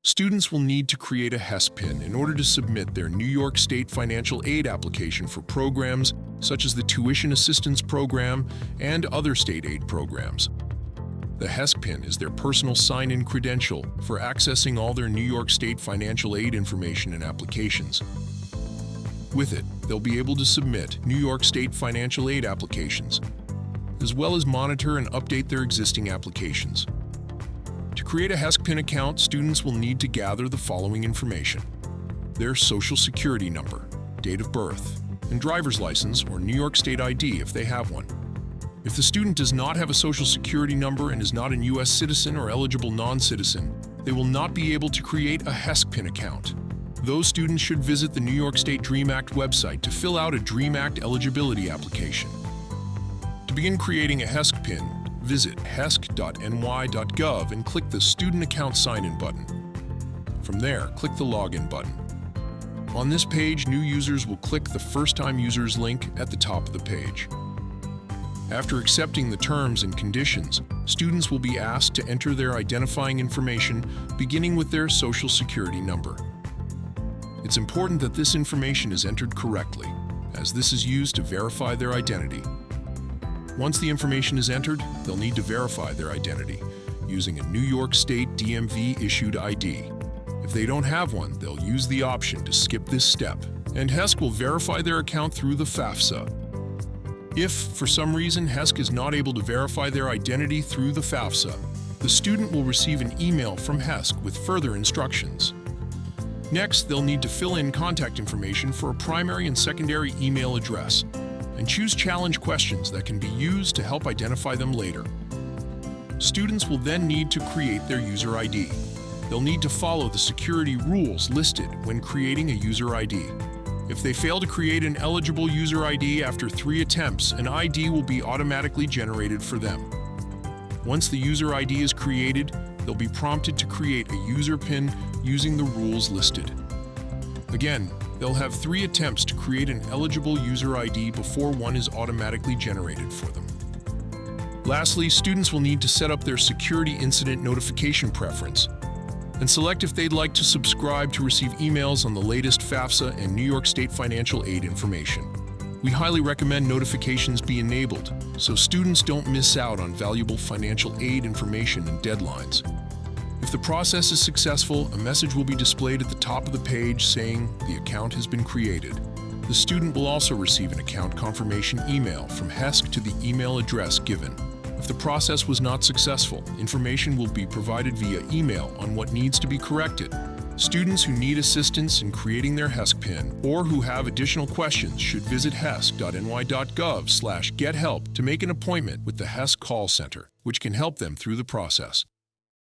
Students will need to create a HESCPIN in order to submit their New York State financial aid application for programs such as the Tuition Assistance Program and other state aid programs. The HESCPIN is their personal sign-in credential for accessing all their New York State financial aid information and applications. With it, they'll be able to submit New York State financial aid applications, as well as monitor and update their existing applications. To create a HESCPIN account, students will need to gather the following information: their Social Security number, date of birth, and driver's license or New York State ID if they have one. If the student does not have a Social Security number and is not a U.S. citizen or eligible non-citizen, they will not be able to create a HESCPIN account. Those students should visit the New York State DREAM Act website to fill out a DREAM Act eligibility application. To begin creating a HESCPIN, visit HESC.ny.gov and click the Student Account Sign-In button. From there, click the Login button. On this page, new users will click the First-Time Users link at the top of the page. After accepting the terms and conditions, students will be asked to enter their identifying information, beginning with their Social Security number. It's important that this information is entered correctly, as this is used to verify their identity. Once the information is entered, they'll need to verify their identity using a New York State DMV-issued ID. If they don't have one, they'll use the option to skip this step, and HESC will verify their account through the FAFSA. If, for some reason, HESC is not able to verify their identity through the FAFSA, the student will receive an email from HESC with further instructions. Next, they'll need to fill in contact information for a primary and secondary email address, and choose challenge questions that can be used to help identify them later. Students will then need to create their user ID. They'll need to follow the security rules listed when creating a user ID. If they fail to create an eligible user ID after 3 attempts, an ID will be automatically generated for them. Once the user ID is created, they'll be prompted to create a user PIN using the rules listed. Again, they'll have 3 attempts to create an eligible user ID before one is automatically generated for them. Lastly, students will need to set up their security incident notification preference and select if they'd like to subscribe to receive emails on the latest FAFSA and New York State financial aid information. We highly recommend notifications be enabled so students don't miss out on valuable financial aid information and deadlines. If the process is successful, a message will be displayed at the top of the page saying the account has been created. The student will also receive an account confirmation email from HESC to the email address given. If the process was not successful, information will be provided via email on what needs to be corrected. Students who need assistance in creating their HESCPIN or who have additional questions should visit HESC.ny.gov/gethelp to make an appointment with the HESC call center, which can help them through the process.